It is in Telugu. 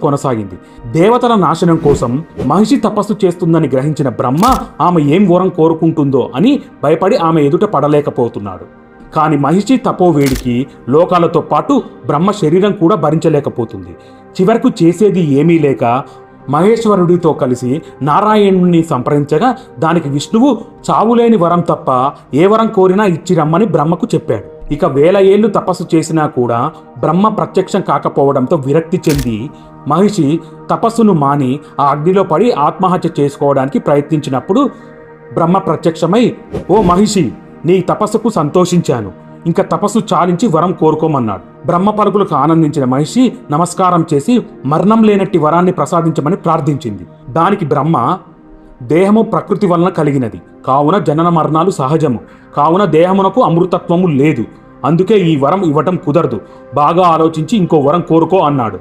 కొనసాగింది. దేవతల నాశనం కోసం మహిషి తపస్సు చేస్తుందని గ్రహించిన బ్రహ్మ ఆమె ఏం వరం కోరుకుంటుందో అని భయపడి ఆమె ఎదుట పడలేకపోతున్నాడు. కానీ మహిషి తపోవేడికి లోకాలతో పాటు బ్రహ్మ శరీరం కూడా భరించలేకపోతుంది. చివరకు చేసేది ఏమీ లేక మహేశ్వరుడితో కలిసి నారాయణుని సంప్రదించగా దానికి విష్ణువు చావులేని వరం తప్ప ఏ వరం కోరినా ఇచ్చి రమ్మని బ్రహ్మకు చెప్పాడు. ఇక 1000 ఏళ్లు తపస్సు చేసినా కూడా బ్రహ్మ ప్రత్యక్షం కాకపోవడంతో విరక్తి చెంది మహిషి తపస్సును మాని ఆ అగ్నిలో పడి ఆత్మహత్య చేసుకోవడానికి ప్రయత్నించినప్పుడు బ్రహ్మ ప్రత్యక్షమై, ఓ మహిషి, నీ తపస్సుకు సంతోషించాను, ఇంకా తపస్సు చాలించి వరం కోరుకోమన్నాడు. బ్రహ్మ పలుకులకు ఆనందించిన మహిషి నమస్కారం చేసి మరణం లేనట్టి వరాన్ని ప్రసాదించమని ప్రార్థించింది. దానికి బ్రహ్మ, దేహము ప్రకృతి వలన కలిగినది కావున జనన మరణాలు సహజము, కావున దేహమునకు అమృతత్వము లేదు, అందుకే ఈ వరం ఇవ్వటం కుదరదు, బాగా ఆలోచించి ఇంకో వరం కోరుకో అన్నాడు.